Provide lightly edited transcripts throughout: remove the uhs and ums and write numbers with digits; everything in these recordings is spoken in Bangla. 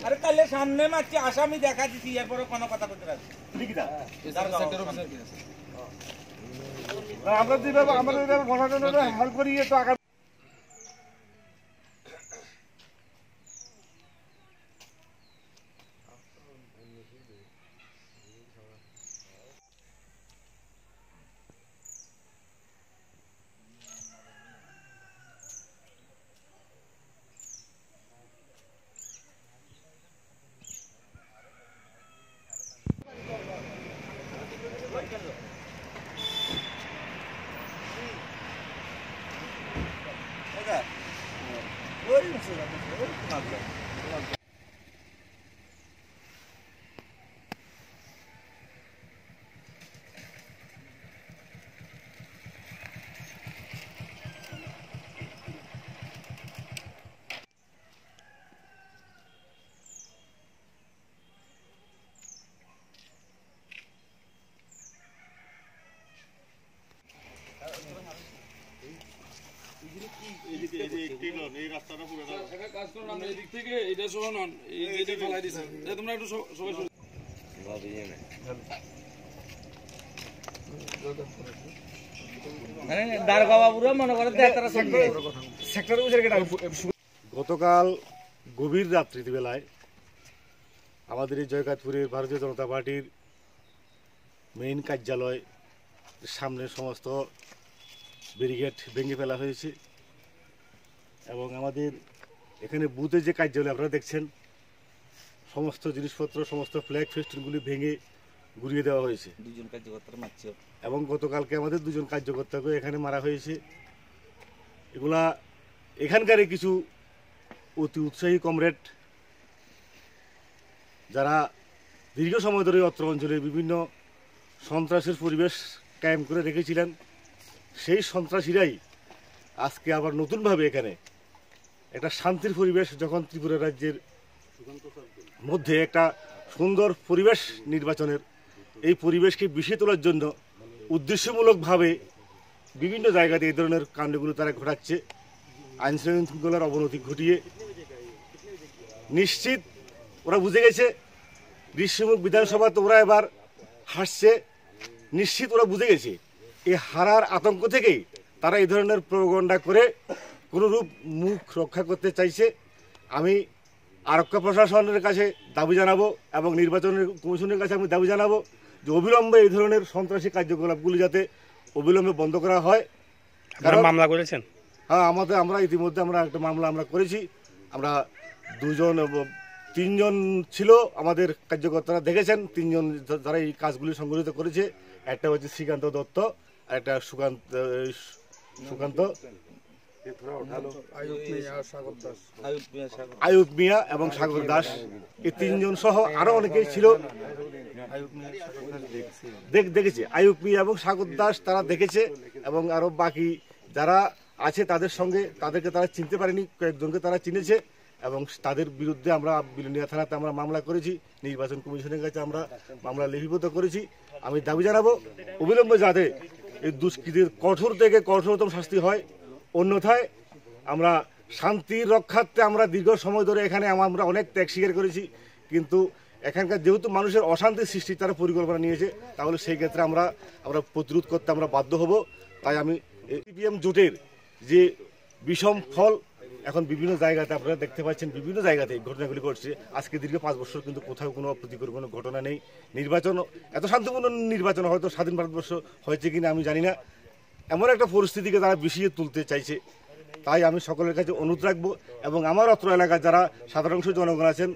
अरे कल सामने में अच्छी आसामी देखा थी यार पर कोनो কথা করতে রাখছি ঠিক দা সেন্টার অফিসার কি আছে আমরা যেভাবে আমাদের গণতন্ত্রে হাল করি তো আগামী গতকাল গভীর রাত্রি বেলায় আমাদের এই জয়কাতপুরের ভারতীয় জনতা পার্টির মেইন কার্যালয় সামনে সমস্ত ব্যারিকেড ভেঙে ফেলা হয়েছে এবং আমাদের এখানে বুথে যে কার্যালয় আপনারা দেখছেন সমস্ত জিনিসপত্র সমস্ত ফ্ল্যাগ ফেস্টুনগুলি ভেঙে গুড়িয়ে দেওয়া হয়েছে দুজন কার্যকর্তার মারছে এবং গতকালকে আমাদের দুজন কার্যকর্তাকে এখানে মারা হয়েছে। এগুলা এখানকার কিছু অতি উৎসাহী কমরেড যারা দীর্ঘ সময় ধরে অত্র অঞ্চলে বিভিন্ন সন্ত্রাসের পরিবেশ কায়েম করে রেখেছিলেন, সেই সন্ত্রাসীরাই আজকে আবার নতুনভাবে এখানে একটা শান্তির পরিবেশ, যখন ত্রিপুরা রাজ্যের মধ্যে একটা সুন্দর পরিবেশ নির্বাচনের এই পরিবেশকে বিষিয়ে তোলার জন্য উদ্দেশ্যমূলকভাবে বিভিন্ন জায়গাতে এই ধরনের কাণ্ডগুলো তারা ঘটাচ্ছে, আইন শৃঙ্খলার অবনতি ঘটিয়ে। নিশ্চিত ওরা বুঝে গেছে গ্রীষ্মমুখ বিধানসভা তো ওরা এবার হাসছে, নিশ্চিত ওরা বুঝে গেছে এই হারার আতঙ্ক থেকেই তারা এই ধরনের প্রোপাগান্ডা করে কোনোরূপ মুখ রক্ষা করতে চাইছে। আমি আরক্ষা প্রশাসনের কাছে দাবি জানাবো এবং নির্বাচনের কমিশনের কাছে আমি দাবি জানাবো যে অবিলম্বে এই ধরনের সন্ত্রাসী কার্যকলাপগুলি যাতে অবিলম্বে বন্ধ করা হয়। কারণ মামলা করেছেন? হ্যাঁ, আমরা ইতিমধ্যে একটা মামলা আমরা করেছি। আমরা তিনজন ছিল আমাদের কার্যকর্তারা দেখেছেন, তিনজন যারা এই কাজগুলি সংগঠিত করেছে। একটা হচ্ছে শ্রীকান্ত দত্ত, আর একটা সুকান্ত আয়ুব মিয়া এবং সাগর দাস, এই তিনজন সহ আরো অনেকেই ছিল দেখেছে। আয়ুব মিয়া এবং সাগর দাস তারা দেখেছে এবং আরো বাকি যারা আছে তাদেরকে তারা চিনতে পারেনি, কয়েকজনকে তারা চিনেছে এবং তাদের বিরুদ্ধে আমরা বিলোনিয়া থানাতে আমরা মামলা করেছি, নির্বাচন কমিশনের কাছে আমরা মামলা লিপিবদ্ধ করেছি। আমি দাবি জানাবো অবিলম্বে যাতে এই দুষ্কৃতীর কঠোর থেকে কঠোরতম শাস্তি হয়, অন্যথায় আমরা শান্তির রক্ষার্থে আমরা দীর্ঘ সময় ধরে এখানে আমরা অনেক ত্যাগ স্বীকার করেছি, কিন্তু এখানকার যেহেতু মানুষের অশান্তির সৃষ্টি তারা পরিকল্পনা নিয়েছে, তাহলে সেই ক্ষেত্রে আমরা প্রতিরোধ করতে আমরা বাধ্য হব। তাই আমি সিপিএম জোটের যে বিষম ফল এখন বিভিন্ন জায়গাতে আপনারা দেখতে পাচ্ছেন, বিভিন্ন জায়গাতে এই ঘটনাগুলি ঘটছে। আজকে দীর্ঘ 5 বছর কিন্তু কোথাও কোনো প্রতিকূল কোনো ঘটনা নেই। নির্বাচন এত শান্তিপূর্ণ নির্বাচন হয়তো স্বাধীন ভারতবর্ষ হয়েছে কিনা আমি জানি না, এমন একটা পরিস্থিতিকে তারা বিষিয়ে তুলতে চাইছে। তাই আমি সকলের কাছে অনুরোধ রাখবো এবং আমার অত্র এলাকায় যারা সাধারণ জনগণ আছেন,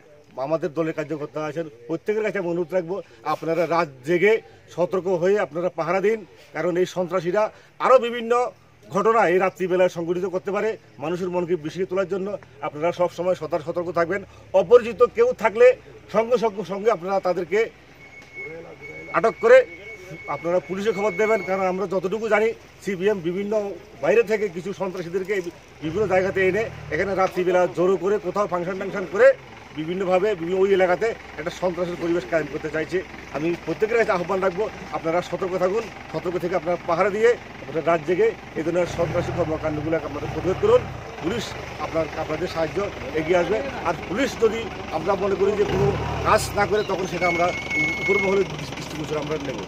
আমাদের দলের কার্যকর্তা আছেন, প্রত্যেকের কাছে আমি অনুরোধ রাখবো আপনারা রাত জেগে সতর্ক হয়ে আপনারা পাহারা দিন, কারণ এই সন্ত্রাসীরা আরও বিভিন্ন ঘটনা এই রাত্রিবেলায় সংঘটিত করতে পারে। মানুষের মনকে বিষিয়ে তোলার জন্য আপনারা সব সময় সতর্ক থাকবেন। অপরিচিত কেউ থাকলে সঙ্গে সঙ্গে আপনারা তাদেরকে আটক করে আপনারা পুলিশে খবর দেবেন। কারণ আমরা যতটুকু জানি সিপিএম বিভিন্ন বাইরে থেকে কিছু সন্ত্রাসীদেরকে বিভিন্ন জায়গাতে এনে এখানে রাত্রিবেলা জোরো করে কোথাও ফাংশন করে বিভিন্নভাবে ওই এলাকাতে একটা সন্ত্রাসের পরিবেশ কায়েম করতে চাইছে। আমি প্রত্যেকের কাছে আহ্বান রাখবো, আপনারা সতর্ক থাকুন, সতর্ক থেকে আপনারা পাহারা দিয়ে আপনারা রাত জেগে এই ধরনের সন্ত্রাসী কর্মকাণ্ডগুলো আপনারা প্রতিরোধ করুন। পুলিশ আপনাদের সাহায্য এগিয়ে আসবে। আর পুলিশ যদি আমরা মনে করি যে কোনো কাজ না করে তখন সেটা আমরা উপর মহলের দৃষ্টিগোচর আমরা নেব।